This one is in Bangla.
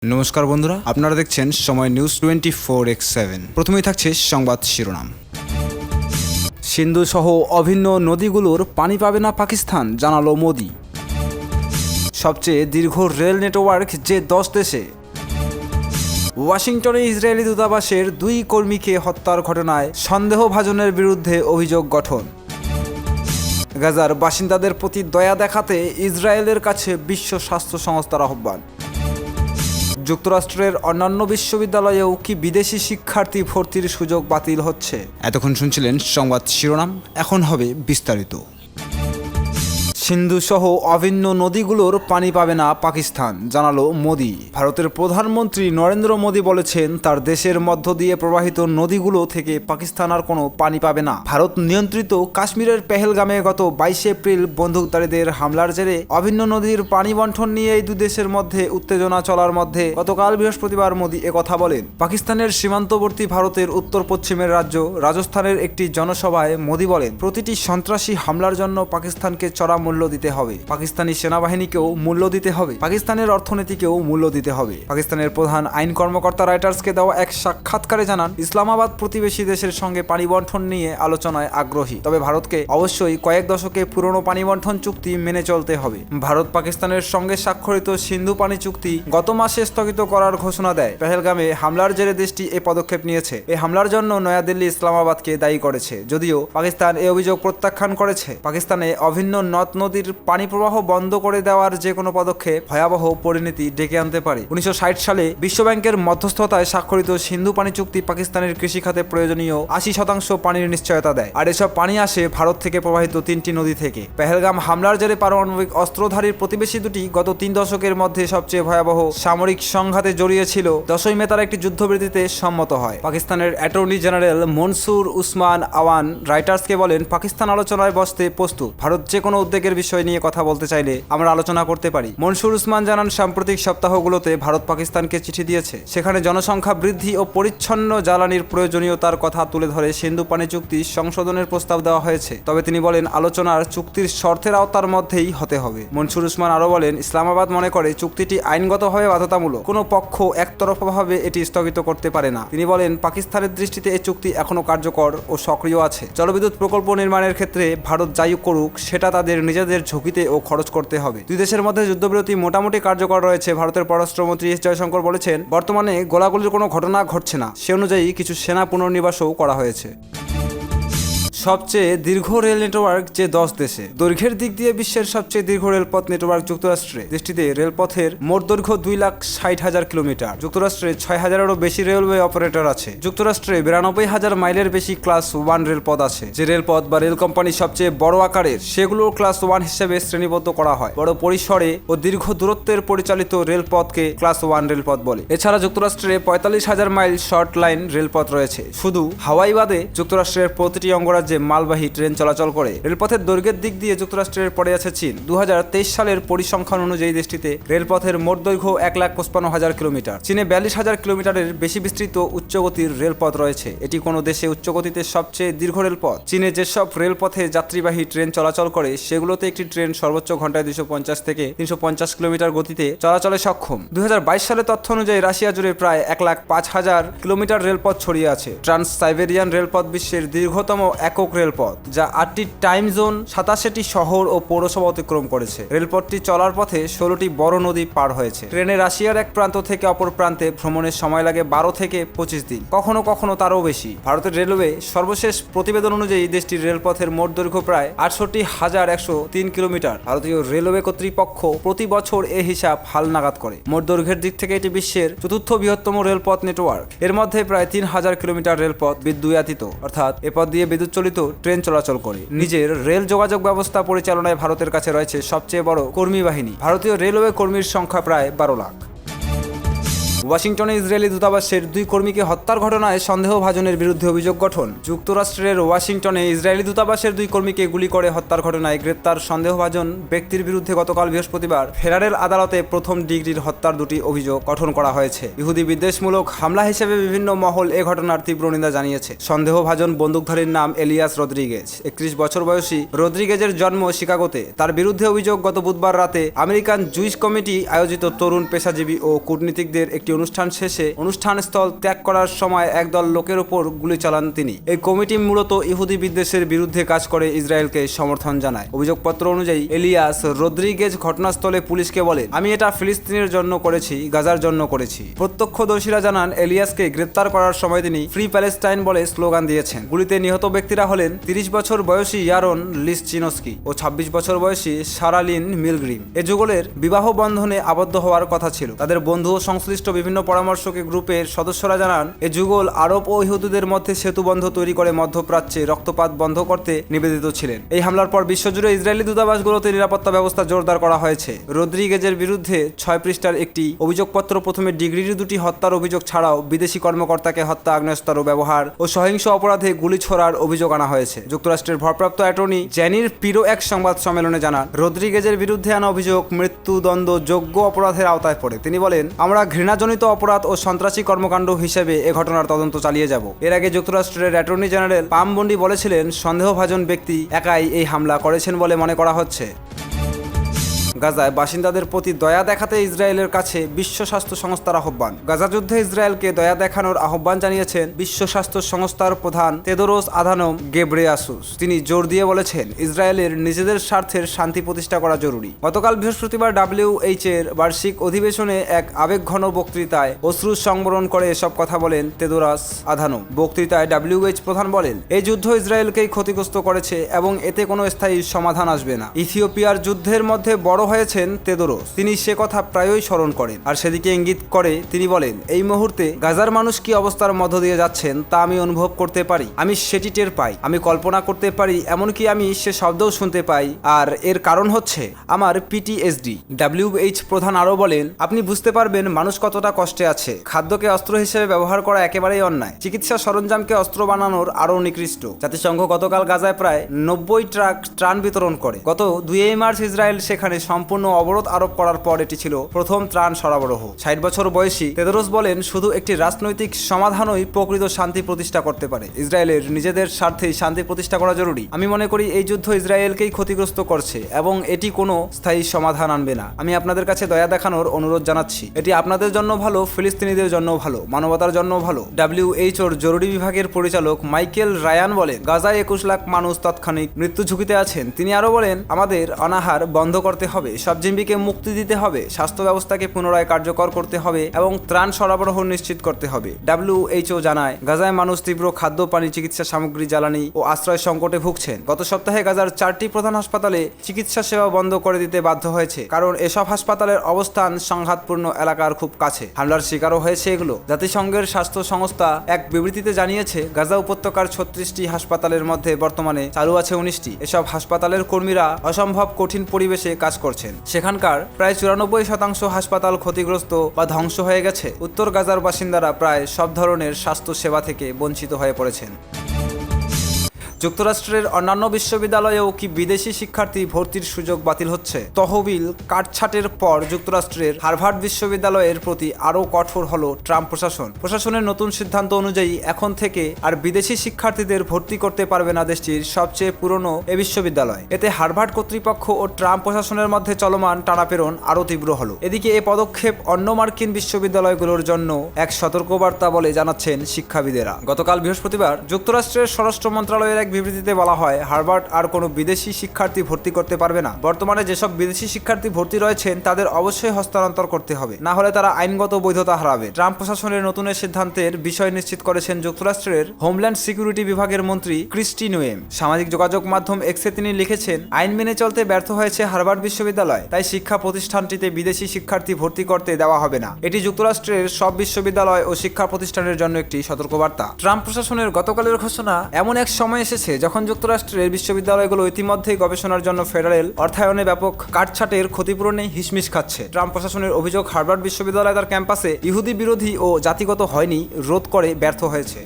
নমস্কার বন্ধুরা, আপনারা দেখছেন সময় নিউজ 24x7। প্রথমেই থাকছে সংবাদ শিরোনাম। সিন্ধু সহ অভিন্ন নদীগুলোর পানি পাবে না পাকিস্তান, জানালো মোদি। সবচেয়ে দীর্ঘ রেল নেটওয়ার্ক যে 10 দেশে। ওয়াশিংটনে ইসরায়েলি দূতাবাসের 2 কর্মীকে হত্যার ঘটনায় সন্দেহভাজনের বিরুদ্ধে অভিযোগ গঠন। গাজার বাসিন্দাদের প্রতি দয়া দেখাতে ইসরায়েলের কাছে বিশ্ব স্বাস্থ্য সংস্থার আহ্বান। যুক্তরাষ্ট্রের অন্যান্য বিশ্ববিদ্যালয়েও কি বিদেশি শিক্ষার্থী ভর্তির সুযোগ বাতিল হচ্ছে? এতক্ষণ শুনছিলেন সংবাদ শিরোনাম, এখন হবে বিস্তারিত। সিন্ধু সহ অভিন্ন নদীগুলোর পানি পাবে না পাকিস্তান, জানালো মোদি। ভারতের প্রধানমন্ত্রী নরেন্দ্র মোদি বলেছেন, তার দেশের মধ্য দিয়ে প্রবাহিত নদীগুলো থেকে পাকিস্তান আর কোনো পানি পাবে না। ভারত নিয়ন্ত্রিত কাশ্মীরের পেহেলগামে গত 22 এপ্রিল বন্দুকধারীদের হামলার জেরে অভিন্ন নদীর পানি বণ্টন নিয়ে এই দুই দেশের মধ্যে উত্তেজনা চলার মধ্যে গতকাল বৃহস্পতিবার মোদি একথা বলেন। পাকিস্তানের সীমান্তবর্তী ভারতের উত্তর পশ্চিমের রাজ্য রাজস্থানের একটি জনসভায় মোদি বলেন, প্রতিটি সন্ত্রাসী হামলার জন্য পাকিস্তানকে চড়া মূল্য দিতে হবে, পাকিস্তানি সেনাবাহিনীকেও মূল্য দিতে হবে, পাকিস্তানের অর্থনীতিকেও মূল্য দিতে হবে। পাকিস্তানের প্রধান আইন কর্মকর্তা রয়টার্সকে দেওয়া এক সাক্ষাৎকারে জানান, ইসলামাবাদ প্রতিবেশী দেশের সঙ্গে পানি বণ্টন নিয়ে আলোচনায় আগ্রহী, তবে ভারতকে অবশ্যই কয়েক দশকে পুরনো পানি বণ্টন চুক্তি মেনে চলতে হবে। ভারত পাকিস্তানের সঙ্গে স্বাক্ষরিত সিন্ধু পানি চুক্তি গত মাসে স্থগিত করার ঘোষণা দেয়। পেহেলগামে হামলার জেরে দেশটি এ পদক্ষেপ নিয়েছে। এই হামলার জন্য নয়াদিল্লি ইসলামাবাদকে দায়ী করেছে, যদিও পাকিস্তান এই অভিযোগ প্রত্যাখ্যান করেছে। পাকিস্তানে অভিন্ন নদ নদীর পানি প্রবাহ বন্ধ করে দেওয়ার যে কোনো পদক্ষেপ ভয়াবহ পরিণতি ডেকে আনতে পারে। 1960 সালে বিশ্বব্যাংকের মধ্যস্থতায় স্বাক্ষরিত সিন্ধু পানি চুক্তি পাকিস্তানের কৃষিখাতে প্রয়োজনীয় 80% পানির নিশ্চয়তা দেয়, আর এসব পানি আসে ভারত থেকে প্রবাহিত 3টি নদী থেকে। পেহেলগাম হামলার জেরে পারমাণবিক অস্ত্রধারীর প্রতিবেশী দুটি গত 3 দশকের মধ্যে সবচেয়ে ভয়াবহ সামরিক সংঘাতে জড়িয়েছিল। 10 মে তারা একটি যুদ্ধবিরতিতে সম্মত হয়। পাকিস্তানের অ্যাটর্নি জেনারেল মনসুর উসমান আওয়ান রয়টার্সকে বলেন, পাকিস্তান আলোচনায় বসতে প্রস্তুত। ভারত যে কোনো উদ্বেগের বিষয় নিয়ে কথা বলতে চাইলে আমরা আলোচনা করতে পারি। মনসুর উসমান জানান, সাম্প্রতিক সপ্তাহগুলোতে ভারত পাকিস্তানকে চিঠি দিয়েছে, সেখানে জনসংখ্যা বৃদ্ধি ও পরিচ্ছন্ন জ্বালানির প্রয়োজনীয়তার কথা তুলে ধরে সিন্ধু পানি চুক্তি সংশোধনের প্রস্তাব দেওয়া হয়েছে। তবে তিনি বলেন, আলোচনার চুক্তির শর্তের আওতার মধ্যেই হতে হবে। মনসুর উসমান আরও বলেন, ইসলামাবাদ মনে করে চুক্তিটি আইনগতভাবে বাধ্যতামূলক, কোনো পক্ষ একতরফাভাবে এটি স্থগিত করতে পারে না। তিনি বলেন, পাকিস্তানের দৃষ্টিতে এই চুক্তি এখনো কার্যকর ও সক্রিয় আছে। জলবিদ্যুৎ প্রকল্প নির্মাণের ক্ষেত্রে ভারত যাই করুক, সেটা তাদের নিজেদের ঝুঁকিতে ও খরচ করতে হবে। দুই দেশের মধ্যে যুদ্ধবিরতি মোটামুটি কার্যকর রয়েছে। ভারতের পররাষ্ট্রমন্ত্রী এস জয়শঙ্কর বলেছেন, বর্তমানে গোলাগুলির কোনো ঘটনা ঘটছে না, সে অনুযায়ী কিছু সেনা পুনর্নিবাসও করা হয়েছে। সবচেয়ে দীর্ঘ রেল নেটওয়ার্ক যে 10 দেশে। দৈর্ঘ্যের দিক দিয়ে বিশ্বের সবচেয়ে দীর্ঘ রেলপথ নেটওয়ার্ক যুক্তরাষ্ট্রে। দেশটিতে রেলপথের মোট দৈর্ঘ্য 2,60,000 কিলোমিটার। যুক্তরাষ্ট্রে 6,000-এরও বেশি রেলওয়ে অপারেটর আছে। যুক্তরাষ্ট্রে 92,000 মাইলের বেশি ক্লাস 1 রেলপথ আছে। যে রেলপথ বা রেল কোম্পানি সবচেয়ে বড় আকারের, সেগুলো ক্লাস 1 হিসেবে শ্রেণীবদ্ধ করা হয়। বড় পরিসরে ও দীর্ঘ দূরত্বের পরিচালিত রেলপথকে ক্লাস 1 রেলপথ বলে। এছাড়া যুক্তরাষ্ট্রে 45,000 মাইল শর্ট লাইন রেলপথ রয়েছে। শুধু হাওয়াই বাদে যুক্তরাষ্ট্রের প্রতিটি অঙ্গরাজ্যে মালবাহী ট্রেন চলাচল করে। রেলপথের দৈর্ঘ্যের দিক দিয়ে যুক্তরাষ্ট্রের পরে আছে চীন। 2023 সালের পরিসংখ্যান অনুযায়ী দেশটিতে রেলপথের মোট দৈর্ঘ্য 1,55,000 কিলোমিটার। চীনে 42,000 কিলোমিটারের বেশি বিস্তৃত উচ্চগতির রেলপথ রয়েছে। এটি কোনো দেশে উচ্চগতিতে সবচেয়ে দীর্ঘ রেলপথ। চীনে যেসব রেলপথে যাত্রীবাহী ট্রেন চলাচল করে, সেগুলোতে একটি ট্রেন সর্বোচ্চ ঘন্টায় 250 থেকে 350 কিলোমিটার গতিতে চলাচলে সক্ষম। 2022 সালের তথ্য অনুযায়ী রাশিয়া জুড়ে প্রায় 1,05,000 কিলোমিটার রেলপথ ছড়িয়ে আছে। ট্রান্স সাইবেরিয়ান রেলপথ বিশ্বের দীর্ঘতম একক রেলপথ, যা 8টি টাইম জোন, 87টি শহর ও পৌরসভা অতিক্রম করেছে। রেলপথটি চলার পথে 16টি বড় নদী পার হয়েছে। ট্রেনে রাশিয়ার এক প্রান্ত থেকে অপর প্রান্তে ভ্রমণের সময় লাগে 12 থেকে 25 দিন, কখনো কখনো তারও বেশি। ভারতের রেলওয়ে সর্বশেষ প্রতিবেদন অনুযায়ী দেশটির রেলপথের মোট দৈর্ঘ্য প্রায় 68,103 কিলোমিটার। ভারতীয় রেলওয়ে কর্তৃপক্ষ প্রতি বছর এ হিসাব হালনাগাদ করে। মোট দৈর্ঘ্যের দিক থেকে এটি বিশ্বের চতুর্থ বৃহত্তম রেলপথ নেটওয়ার্ক। এর মধ্যে প্রায় 3,000 কিলোমিটার রেলপথ বিদ্যুতায়িত, অর্থাৎ এ পথ দিয়ে বিদ্যুৎ চালিত ট্রেন চলাচল করে। নিজের রেল যোগাযোগ ব্যবস্থা পরিচালনায় ভারতের কাছে রয়েছে সবচেয়ে বড় কর্মী বাহিনী। ভারতীয় রেলওয়ে কর্মীর সংখ্যা প্রায় 12 লাখ। ওয়াশিংটনে ইসরায়েলি দূতাবাসের 2 কর্মীকে হত্যার ঘটনায় সন্দেহভাজনের বিরুদ্ধে অভিযোগ গঠন। যুক্তরাষ্ট্রের ওয়াশিংটনে ইসরায়েলি দূতাবাসের 2 কর্মীকে গুলি করে হত্যার ঘটনায় গ্রেপ্তার সন্দেহভাজন ব্যক্তির বিরুদ্ধে গতকাল বৃহস্পতিবার ফেডারেল আদালতে প্রথম ডিগ্রির হত্যার 2টি অভিযোগ গঠন করা হয়েছে। ইহুদি বিদ্বেষমূলক হামলা হিসেবে বিভিন্ন মহল এ ঘটনার তীব্র নিন্দা জানিয়েছে। সন্দেহভাজন বন্দুকধারীর নাম এলিয়াস রদ্রিগেজ। 31 বছর বয়সী রদ্রিগেজের জন্ম শিকাগোতে। তার বিরুদ্ধে অভিযোগ গত বুধবার রাতে আমেরিকান জুইশ কমিটি আয়োজিত তরুণ পেশাজীবী ও কূটনীতিকদের একটি অনুষ্ঠান শেষে অনুষ্ঠানস্থল ত্যাগ করার সময় একদল লোকের উপর গুলি চালান তিনি। এই কমিটি মূলত ইহুদি বিদ্বেষের বিরুদ্ধে কাজ করে ইসরায়েলকে সমর্থন জানায়। অভিযোগপত্র অনুযায়ী এলিয়াস রদ্রিগেজ ঘটনাস্থলে পুলিশকে বলে, আমি এটা ফিলিস্তিনের জন্য করেছি, গাজার জন্য করেছি। প্রত্যক্ষদর্শীরা জানান এলিয়াসকে গ্রেপ্তার করার সময় তিনি ফ্রি প্যালেস্টাইন বলে স্লোগান দিয়েছেন। গুলিতে নিহত ব্যক্তিরা হলেন 30 বছর বয়সী ইয়ারন লিসচিনস্কি ও 26 বছর বয়সী সারালিন মিলগ্রিম। এ যুগলের বিবাহ বন্ধনে আবদ্ধ হওয়ার কথা ছিল। তাদের বন্ধু ও সংশ্লিষ্ট বিভিন্ন পরামর্শক গ্রুপের সদস্যরা জানান, এ যুগল আরব ও ইহুদিদের মধ্যে সেতুবন্ধ তৈরি করে মধ্যপ্রাচ্যে রক্তপাত বন্ধ করতে নিবেদিত ছিলেন। এই হামলার পর বিশ্বজুড়ে ইসরায়েলি দূতাবাসগুলোতে নিরাপত্তা ব্যবস্থা জোরদার করা হয়েছে। রদ্রিগেজের বিরুদ্ধে 6 পৃষ্ঠার একটি অভিযোগপত্র প্রথমে ডিগ্রির 2টি হত্যার অভিযোগ ছাড়াও বিদেশি কর্মকর্তাকে হত্যা, আগ্নেয়াস্ত্র ব্যবহার ও সহিংস অপরাধে গুলি ছোড়ার অভিযোগ আনা হয়েছে। যুক্তরাষ্ট্রের ভারপ্রাপ্ত অ্যাটর্নি জ্যানির পিরো এক সংবাদ সম্মেলনে জানান, রদ্রিগেজের বিরুদ্ধে আনা অভিযোগ মৃত্যুদণ্ডযোগ্য অপরাধের আওতায় পড়ে। তিনি বলেন, আমরা ঘৃণাজনিত অপরাধ ও সন্ত্রাসী কর্মকাণ্ড হিসেবে এ ঘটনার তদন্ত চালিয়ে যাব। এর আগে যুক্তরাষ্ট্রের অ্যাটর্নি জেনারেল পাম বন্ডি বলেছিলেন, সন্দেহভাজন ব্যক্তি একাই এই হামলা করেছেন বলে মনে করা হচ্ছে। গাজায় বাসিন্দাদের প্রতি দয়া দেখাতে ইসরায়েলের কাছে বিশ্ব স্বাস্থ্য সংস্থার আহ্বান। গাজা যুদ্ধে ইসরায়েলকে দয়া দেখানোর আহ্বান জানিয়েছেন বিশ্ব স্বাস্থ্য সংস্থার প্রধান তেদোরস আধানম গেব্রেয়াসুস। তিনি জোর দিয়ে বলেছেন, ইসরায়েলের নিজেদের স্বার্থের শান্তি প্রতিষ্ঠা করা জরুরি। গতকাল বৃহস্পতিবার WHO এর বার্ষিক অধিবেশনে এক আবেগঘন বক্তৃতায় অশ্রু সংবরণ করে এসব কথা বলেন তেদোরাস আধানম। বক্তৃতায় WHO প্রধান বলেন, এই যুদ্ধ ইসরায়েলকেই ক্ষতিগ্রস্ত করেছে এবং এতে কোনো স্থায়ী সমাধান আসবে না। ইথিওপিয়ার যুদ্ধের মধ্যে বড় হয়েছেন তেদোরস। তিনি সে কথা প্রায়ই স্মরণ করেন আর সেদিকে ইঙ্গিত করে তিনি বলেন, এই মুহূর্তে গাজার মানুষ কি অবস্থার মধ্য দিয়ে যাচ্ছেন তা আমি অনুভব করতে পারি, আমি সেটি টের পাই, আমি কল্পনা করতে পারি, এমনকি আমি সে শব্দও শুনতে পাই। আর এর কারণ হচ্ছে আমার PTSD। WHO প্রধান আরও বলেন, আপনি বুঝতে পারবেন মানুষ কতটা কষ্টে আছে। খাদ্যকে অস্ত্র হিসেবে ব্যবহার করা একেবারেই অন্যায়। চিকিৎসা সরঞ্জামকে অস্ত্র বানানোর আরও নিকৃষ্ট। জাতিসংঘ গতকাল গাজায় প্রায় 90 ট্রাক ত্রাণ বিতরণ করে। গত 2 মার্চ ইসরায়েল সেখানে সম্পূর্ণ অবরোধ আরোপ করার পর এটি ছিল প্রথম ত্রাণ সরবরাহ। 60 বছর বয়সী তেদোরস বলেন, শুধু একটি রাজনৈতিক সমাধানই প্রকৃত শান্তি প্রতিষ্ঠা করতে পারে। ইসরায়েলের নিজেদের স্বার্থেই শান্তি প্রতিষ্ঠা করা জরুরি। আমি মনে করি এই যুদ্ধ ইসরায়েলকেই ক্ষতিগ্রস্ত করছে এবং এটি কোনো স্থায়ী সমাধান আনবে না। আমি আপনাদের কাছে দয়া দেখানোর অনুরোধ জানাচ্ছি। এটি আপনাদের জন্য ভালো, ফিলিস্তিনিদের জন্য ভালো, মানবতার জন্য ভালো। WHOর জরুরি বিভাগের পরিচালক মাইকেল রায়ান বলেন, গাজায় 21 লাখ মানুষ তাৎক্ষণিক মৃত্যু ঝুঁকিতে আছেন। তিনি আরও বলেন, আমাদের অনাহার বন্ধ করতে হবে, সব জিম্বিকে মুক্তি দিতে হবে, স্বাস্থ্য ব্যবস্থাকে পুনরায় কার্যকর করতে হবে এবং ত্রাণ সরবরাহ নিশ্চিত করতে হবে। WHO জানায়, গাজায় মানুষ তীব্র খাদ্য, পানি, চিকিৎসা সামগ্রী, জ্বালানি ও আশ্রয় সংকটে ভুগছেন। গত সপ্তাহে গাজার 4টি প্রধান হাসপাতালে চিকিৎসা সেবা বন্ধ করে দিতে বাধ্য হয়েছে, কারণ এসব হাসপাতালের অবস্থান সংঘাতপূর্ণ এলাকার খুব কাছে। হামলার শিকারও হয়েছে এগুলো। জাতিসংঘের স্বাস্থ্য সংস্থা এক বিবৃতিতে জানিয়েছে, গাজা উপত্যকার 36টি হাসপাতালের মধ্যে বর্তমানে চালু আছে 19টি। এসব হাসপাতালের কর্মীরা অসম্ভব কঠিন পরিবেশে কাজ করছেন। সেখানকার প্রায় 94% হাসপাতাল ক্ষতিগ্রস্ত বা ধ্বংস হয়ে গেছে। উত্তর গাজার বাসিন্দারা প্রায় সব ধরনের স্বাস্থ্য সেবা থেকে বঞ্চিত হয়ে পড়েছেন। যুক্তরাষ্ট্রের অন্যান্য বিশ্ববিদ্যালয়েও কি বিদেশি শিক্ষার্থী ভর্তির সুযোগ বাতিল হচ্ছে? তহবিল কাটছাটের পর যুক্তরাষ্ট্রের হার্ভার্ড বিশ্ববিদ্যালয়ের প্রতি আরও কঠোর হলো ট্রাম্প প্রশাসন। প্রশাসনের নতুন সিদ্ধান্ত অনুযায়ী এখন থেকে আর বিদেশি শিক্ষার্থীদের ভর্তি করতে পারবে না দেশটির সবচেয়ে পুরনো এ বিশ্ববিদ্যালয়। এতে হার্ভার্ড কর্তৃপক্ষ ও ট্রাম্প প্রশাসনের মধ্যে চলমান টানাপেরণ আরও তীব্র হলো। এদিকে এ পদক্ষেপ অন্য মার্কিন বিশ্ববিদ্যালয়গুলোর জন্য এক সতর্কবার্তা বলে জানাচ্ছেন শিক্ষাবিদেরা। গতকাল বৃহস্পতিবার যুক্তরাষ্ট্রের স্বরাষ্ট্র মন্ত্রণালয়ের এক বিবৃতিতে বলা হয়, হার্ভার্ড আর কোনো বিদেশি শিক্ষার্থী ভর্তি করতে পারবে না। বর্তমানে যেসব বিদেশি শিক্ষার্থী ভর্তি রয়েছেন তাদের অবশ্যই হস্তান্তর করতে হবে, না হলে তারা আইনগত বৈধতা হারাবে। ট্রাম্প প্রশাসনের নতুন সিদ্ধান্তের বিষয় নিশ্চিত করেছেন যুক্তরাষ্ট্রের হোমল্যান্ড সিকিউরিটি বিভাগের মন্ত্রী ক্রিস্টি নোয়েম। সামাজিক যোগাযোগ মাধ্যম এক্সে তিনি লিখেছেন, আইন মেনে চলতে ব্যর্থ হয়েছে হার্ভার্ড বিশ্ববিদ্যালয়, তাই শিক্ষা প্রতিষ্ঠানটিতে বিদেশি শিক্ষার্থী ভর্তি করতে দেওয়া হবে না। এটি যুক্তরাষ্ট্রের সব বিশ্ববিদ্যালয় ও শিক্ষা প্রতিষ্ঠানের জন্য একটি সতর্কবার্তা। ট্রাম্প প্রশাসনের গতকালের ঘোষণা এমন এক সময় এসেছে এসেছে যখন যুক্তরাষ্ট্রের বিশ্ববিদ্যালয়গুলো ইতিমধ্যেই গবেষণার জন্য ফেডারেল অর্থায়নে ব্যাপক কাটছাটের ক্ষতিপূরণে হিসমিস খাচ্ছে। ট্রাম্প প্রশাসনের অভিযোগ, হার্ভার্ড বিশ্ববিদ্যালয় তার ক্যাম্পাসে ইহুদি বিরোধী ও জাতিগত হয়নি রোধ করে ব্যর্থ হয়েছে।